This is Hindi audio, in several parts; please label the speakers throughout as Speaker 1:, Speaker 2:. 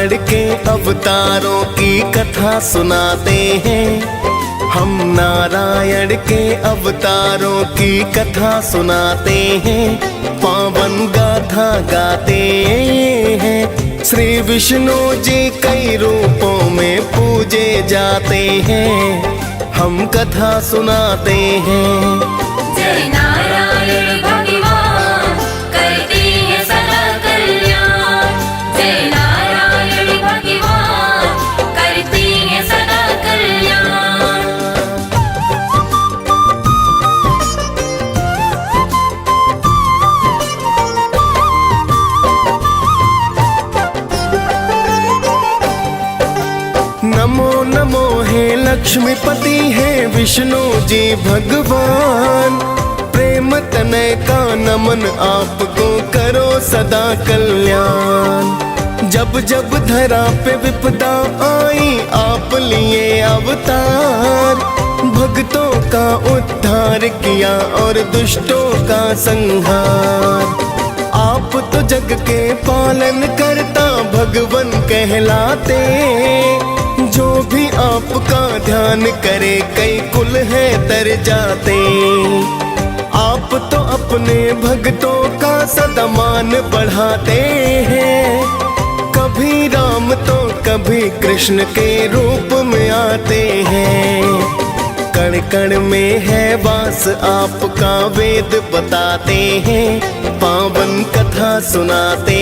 Speaker 1: नारायण के अवतारों की कथा सुनाते हैं। हम नारायण के अवतारों की कथा सुनाते हैं, पावन गाथा गाते हैं। श्री विष्णु जी कई रूपों में पूजे जाते हैं, हम कथा सुनाते हैं।
Speaker 2: जय नारायण भगवान करते हैं सदा कल्याण। जय नारायण भगवान करते हैं सदा कल्याण।
Speaker 1: नमो नमो हे लक्ष्मीपति है विष्णु जी भगवान। प्रेम तनय का नमन आपको करो सदा कल्याण। जब जब धरा पे विपदा आई आप लिए अवतार। भक्तों का उद्धार किया और दुष्टों का संहार। आप तो जग के पालन करता भगवन कहलाते। जो भी आपका ध्यान करे कई कुल है तर जाते। आप तो अपने भक्तों का सदा मान बढ़ाते हैं। कभी राम तो कभी कृष्ण के रूप में आते हैं। कण कण में है वास आपका वेद बताते हैं, पावन कथा सुनाते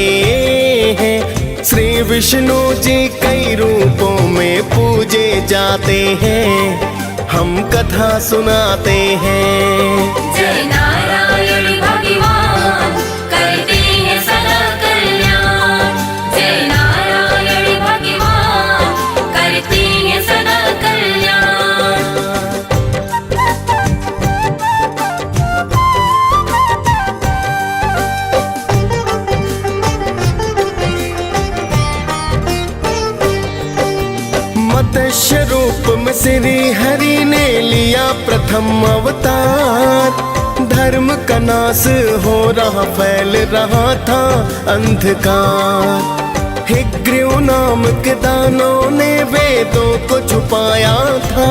Speaker 1: हैं। श्री विष्णु जी कई रूपों में पूजे जाते हैं, हम कथा सुनाते हैं।
Speaker 2: जय नारायण भगवान करते हैं सदा कल्याण। जय नारायण भगवान करते हैं सदा कल्याण।
Speaker 1: मत्स्य रूप में श्री हरि ने लिया प्रथम अवतार। धर्म का नाश हो रहा फैल रहा था अंधकार। हिग्रीव नाम के दानों ने वेदों को छुपाया था।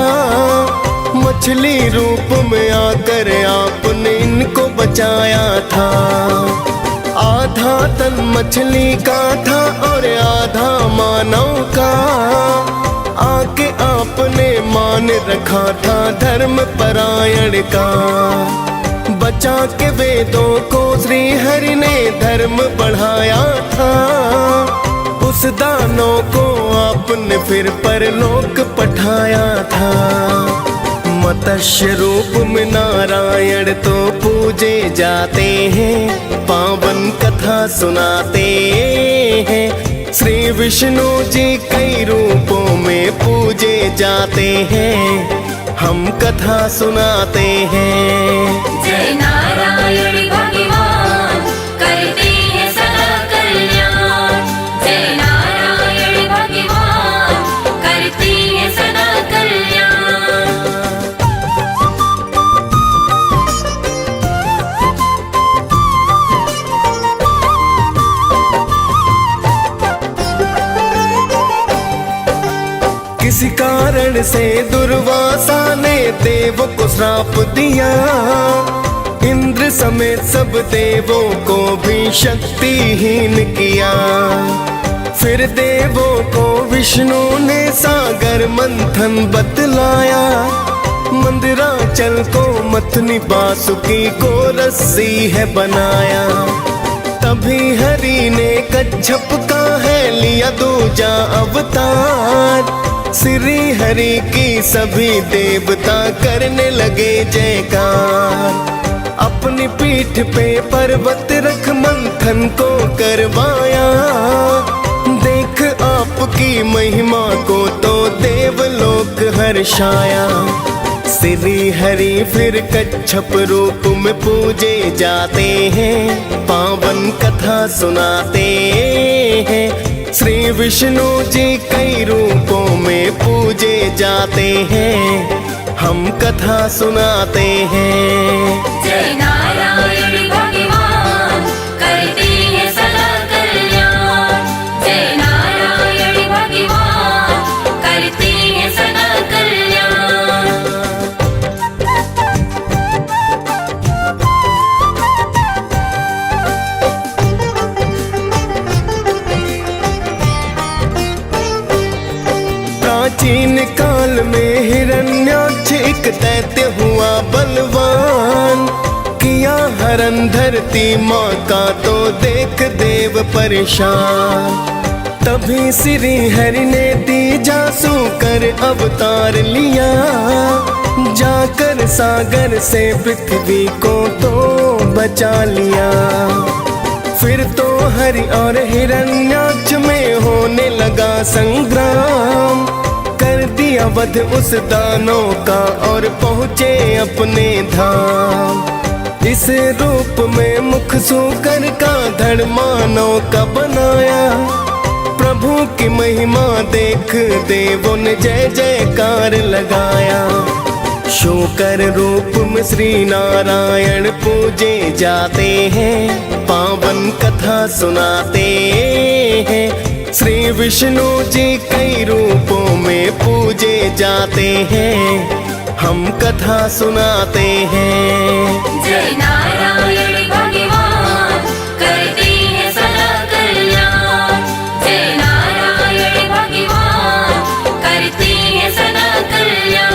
Speaker 1: मछली रूप में आकर आपने इनको बचाया था। आधा तन मछली का था और आधा मानव का। आके आपने मान रखा था धर्म परायण का। बचा के वेदों को श्री हरि ने धर्म बढ़ाया था। उस दानों को आपने फिर परलोक पठाया था। मत्स्य रूप में नारायण तो पूजे जाते हैं, पावन कथा सुनाते हैं। श्री विष्णु जी कई रूपों में पूजे जाते हैं, हम कथा सुनाते हैं।
Speaker 2: जय नारायण भगवान करते हैं सदा कल्याण। जय नारायण भगवान करते हैं सदा कल्याण।
Speaker 1: किसी कारण से दुर्वासा ने देव को श्राप दिया। इंद्र समेत सब देवों को भी शक्तिहीन किया। फिर देवों को विष्णु ने सागर मंथन बतलाया। मंदिराचल को मथनी बासुकी को रस्सी है बनाया। तभी हरि ने कच्छप का है लिया दूजा अवतार। श्री हरि की सभी देवता करने लगे जयकार। अपनी पीठ पे पर्वत रख मंथन को करवाया। देख आपकी महिमा को तो देवलोक हर्षाया। श्री हरि फिर कच्छप रूप में पूजे जाते हैं, पावन कथा सुनाते हैं। श्री विष्णु जी कई रूपों में पूजे जाते हैं, हम कथा सुनाते हैं।
Speaker 2: जय नारायण भगवान करते हैं सदा कल्याण। जय नारायण
Speaker 1: प्राचीन काल में हिरण्याक्ष एक दैत्य हुआ बलवान, किया हरण धरती माँ का तो देख देव परेशान। तभी श्री हरि ने तीजासु कर अवतार लिया, जाकर सागर से पृथ्वी को तो बचा लिया। फिर तो हरि और हिरण्याक्ष में होने लगा संग्राम, कर दिया वध उस दानव का और पहुँचे अपने धाम। इस रूप में मुख सूकर का धड़ मानव का बनाया, प्रभु की महिमा देख देवों ने जय जयकार लगाया। शूकर रूप में श्री नारायण पूजे जाते हैं, पावन कथा सुनाते हैं। श्री विष्णु जी कई रूपों में पूजे जाते हैं, हम कथा सुनाते हैं।
Speaker 2: जय नारायण भगवान करते हैं सदा कल्याण। जय नारायण भगवान करते हैं सदा कल्याण।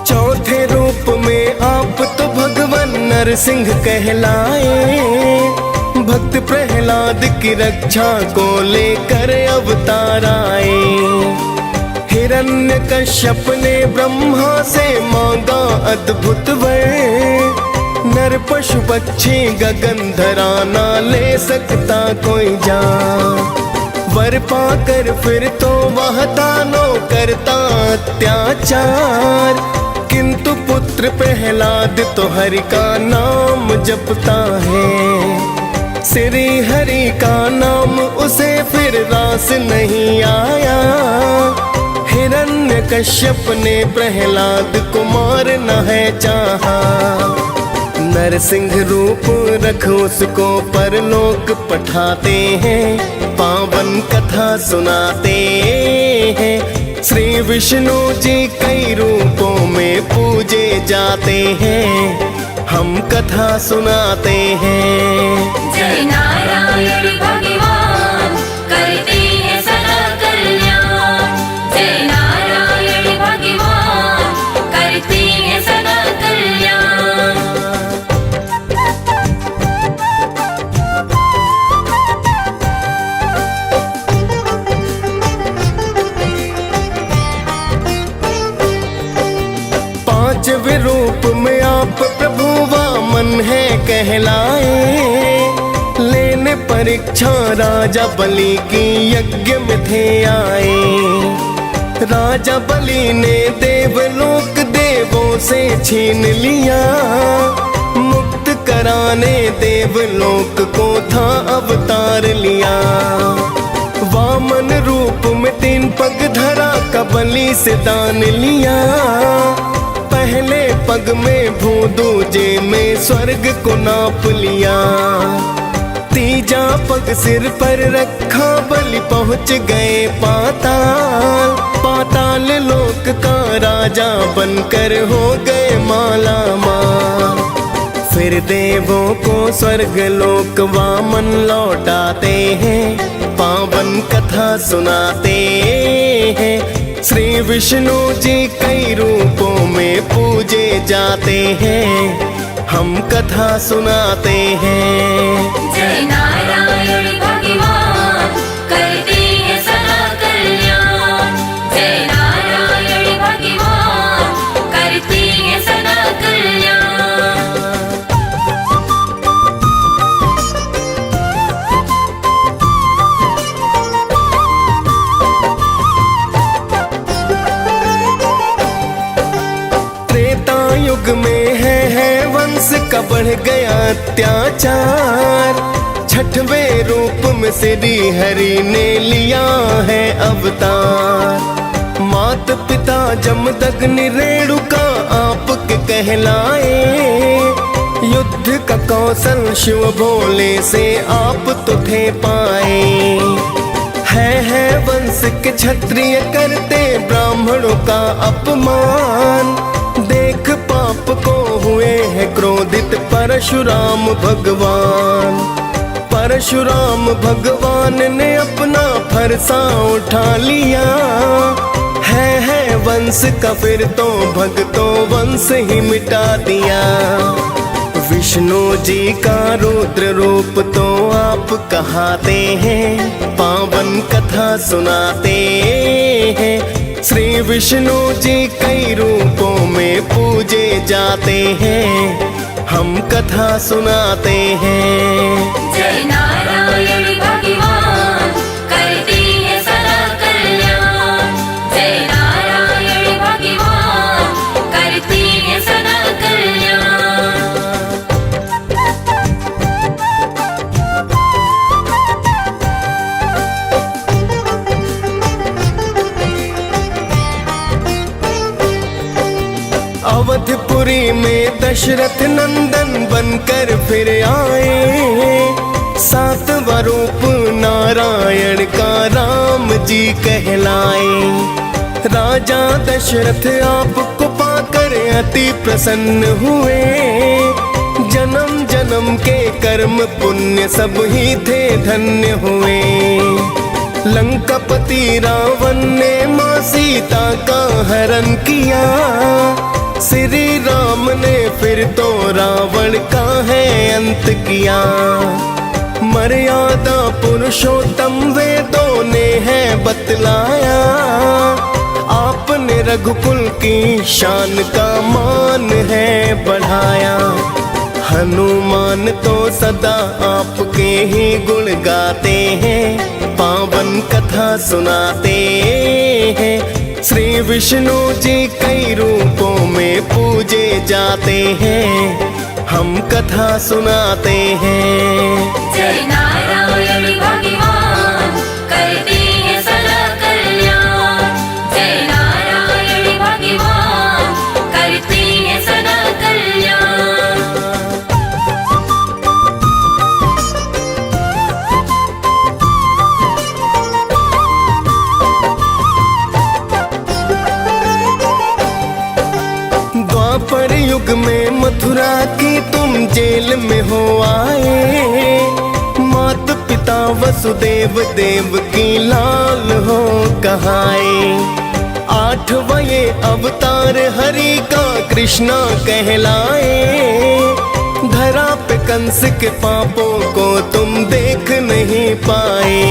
Speaker 1: चौथे रूप में आप तो भगवान नरसिंह कहलाए, भक्त प्रहलाद की रक्षा को लेकर अवतार आए। हिरण्यकश्यप ने ब्रह्मा से मांगा अद्भुत वर, नर पशु पक्षी गगन धरा ना ले सकता कोई जान। वर पाकर फिर तो वह दानों करता अत्याचार, किंतु पुत्र प्रहलाद तो हरि का नाम जपता है। श्री हरि का नाम उसे फिर रास नहीं आया, हिरण्यकश्यप ने प्रहलाद को मारना है चाहा। नरसिंह रूप रख उसको परलोक पठाते हैं, पावन कथा सुनाते हैं। श्री विष्णु जी कई रूपों में पूजे जाते हैं, हम कथा सुनाते हैं।
Speaker 2: जय नारायण भगवान करते हैं सदा कल्याण। जय नारायण भगवान करते हैं सदा कल्याण।
Speaker 1: पांचवें रूप में आप प्रभु वामन है कहलाए, लेने परीक्षा राजा बलि की यज्ञ में थे आए। राजा बलि ने देवलोक देवों से छीन लिया, मुक्त कराने देवलोक को था अवतार लिया। वामन रूप में 3 पग धरा का बलि से दान लिया, पहले पग में भू दूजे में स्वर्ग को नाप लिया। तीजा पग सिर पर रखा बलि पहुँच गए पाताल, पाताल लोक का राजा बनकर हो गए माला माल। फिर देवों को स्वर्ग लोक वामन लौटाते हैं, पावन कथा सुनाते हैं। श्री विष्णु जी कई रूपों में पूजे जाते हैं, हम कथा सुनाते हैं।
Speaker 2: जय नारायण भगवान करते हैं सदा कल्याण। जय नारायण भगवान करते हैं सदा कल्याण।
Speaker 1: युग में है वंश का बढ़ गया अत्याचार, छठवें रूप में श्री हरि ने लिया है अवतार। मात पिता जमदग्नि रेणुका आपके कहलाए, युद्ध का कौशल शिव भोले से आप तो थे पाए। है वंश के क्षत्रिय करते ब्राह्मणों का अपमान, आपको हुए हैं क्रोधित परशुराम भगवान। परशुराम भगवान ने अपना फरसा उठा लिया। है वंश का फिर तो भक्तों वंश ही मिटा दिया। विष्णु जी का रुद्र रूप तो आप कहाते हैं, पावन कथा सुनाते हैं। श्री विष्णु जी कई रूपों में पूजे जाते हैं, हम कथा सुनाते हैं।
Speaker 2: जय नारायण भगवान करते हैं सदा कल्याण। जय नारायण भगवान करते हैं सदा कल्याण।
Speaker 1: अवधपुरी में दशरथ नंदन बनकर फिर आए। सातवां रूप नारायण का राम जी कहलाए। राजा दशरथ आपको पाकर अति प्रसन्न हुए। जन्म जन्म के कर्म पुण्य सब ही थे धन्य हुए। लंकापति रावण ने मां सीता का हरण किया। श्री राम ने फिर तो रावण का है अंत किया। मर्यादा पुरुषोत्तम वेदों ने है बतलाया। आपने रघुकुल की शान का मान है बढ़ाया। हनुमान तो सदा आपके ही गुण गाते हैं, पावन कथा सुनाते हैं। श्री विष्णु जी कई रूपों में पूजे जाते हैं, हम कथा सुनाते हैं।
Speaker 2: जय नारायण भगवान करते हैं सदा कल्याण। जय नारायण भगवान करते हैं सदा कल्याण।
Speaker 1: द्वापर युग में मथुरा की तुम जेल में हो आए। मात पिता वसुदेव देव की लाल हो कहाए। 8वां ये अवतार हरि का कृष्णा कहलाए। धरा पे कंस के पापों को तुम देख नहीं पाए।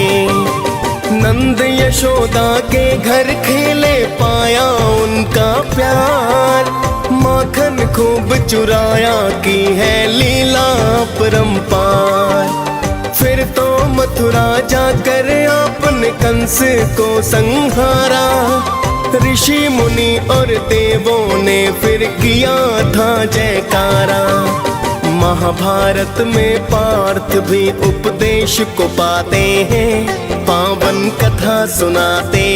Speaker 1: नंद यशोदा के घर खेले पाया उनका प्यार। माखन खूब चुराया की है लीला परंपार। फिर तो मथुरा जाकर आपने कंस को संहारा। ऋषि मुनि और देवों ने फिर किया था जयकारा। महाभारत में पार्थ भी उपदेश को पाते हैं, पावन कथा सुनाते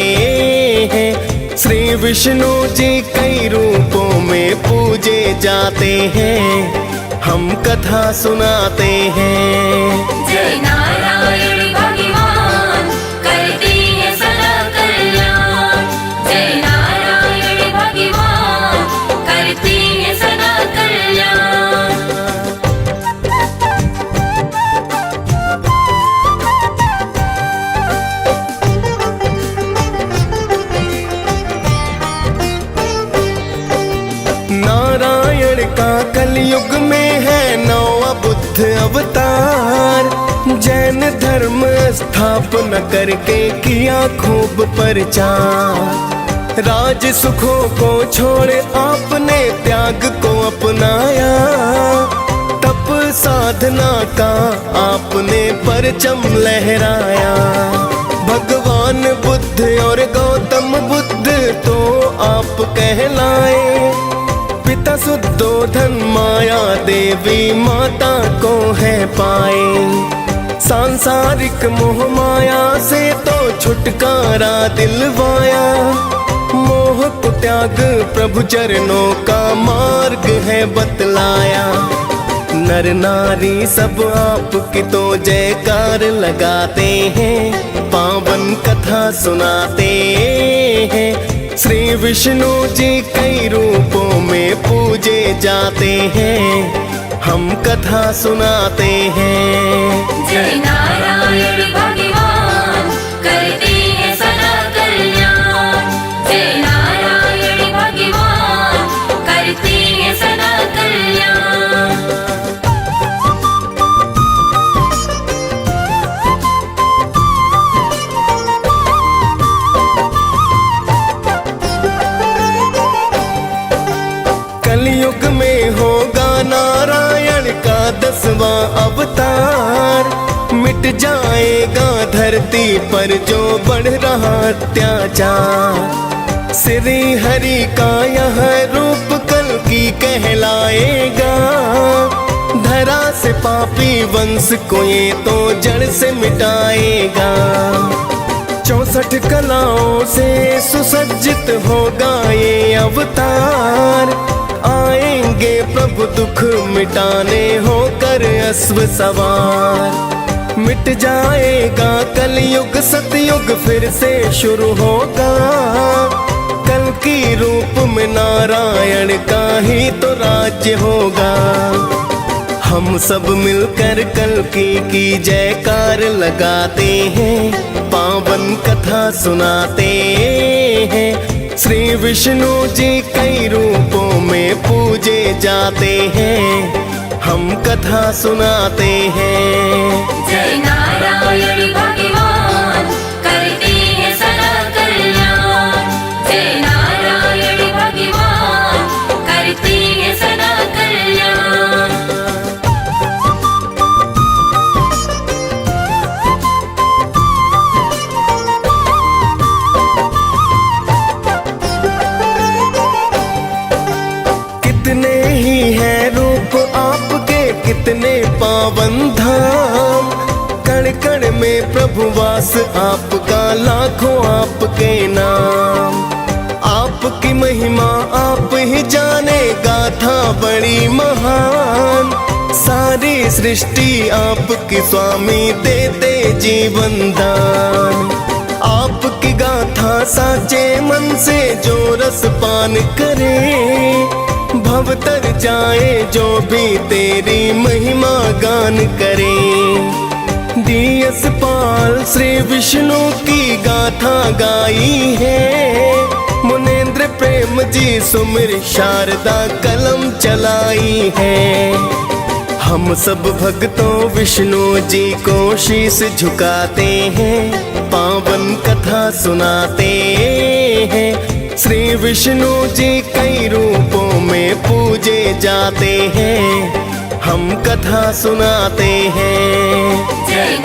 Speaker 1: हैं। श्री विष्णु जी कई रूपों में पूजे जाते हैं, हम कथा सुनाते हैं।
Speaker 2: जय नारायण भगवान करते हैं सदा कल्याण। जय नारायण भगवान करते हैं सदा कल्याण।
Speaker 1: नारायण का कलयुग में है 9वां बुद्ध अवतार। जैन धर्म स्थापना करके किया खूब प्रचार। राज सुखों को छोड़ आपने त्याग को अपनाया। तप साधना का आपने परचम लहराया। भगवान बुद्ध और गौतम बुद्ध तो आप कहलाए। पिता सुद्धोधन माया देवी माता को है पाए। सांसारिक मोह माया से तो छुटकारा दिलवाया। मोह को त्याग प्रभु चरणों का मार्ग है बतलाया। नर नारी सब आपकी तो जयकार लगाते हैं, पावन कथा सुनाते हैं। श्री विष्णु जी कई रूपों में पूजे जाते हैं, हम कथा सुनाते हैं।
Speaker 2: जय नारायण भगवान करते हैं सदा कल्याण। जय नारायण भगवान करते हैं सदा कल्याण।
Speaker 1: कलयुग में होगा नारायण का 10वां अवतार, मिट जाएगा धरती पर जो बढ़ रहा अत्याचार। श्री हरि का यह रूप कल्कि कहलाएगा, धरा से पापी वंश को ये तो जड़ से मिटाएगा। 64 कलाओं से सुसज्जित होगा ये अवतार, आएंगे प्रभु दुख मिटाने होकर अश्व सवार। मिट जाएगा कलयुग सतयुग फिर से शुरू होगा, कल की रूप में नारायण का ही तो राज्य होगा। हम सब मिलकर कल्कि की जयकार लगाते हैं, पावन कथा सुनाते हैं। श्री विष्णु जी कई रूपों में पूजे जाते हैं, हम कथा सुनाते हैं।
Speaker 2: जय नारायण भगवान करते हैं सदा कल्याण। जय नारायण भगवान करते हैं सदा कल्याण।
Speaker 1: कितने ही हैं रूप आपके, कितने पावन धाम, कण कण में प्रभु वास आपका, लाखों आपके नाम। आपकी महिमा आप ही जाने, गाथा बड़ी महान, सारी सृष्टि आपकी स्वामी देते जीवन दान। आपकी गाथा साचे मन से जो रस पान करे, भवतर जाए जो भी तेरी महिमा गान करे। डीएस पाल श्री विष्णु की गाथा गाई है, मुनेन्द्र प्रेम जी सुमिर शारदा कलम चलाई है। हम सब भक्तों विष्णु जी को शीश झुकाते हैं, पावन कथा सुनाते हैं। श्री विष्णु जी कई रूपों में पूजे जाते हैं, हम कथा सुनाते हैं।
Speaker 2: जय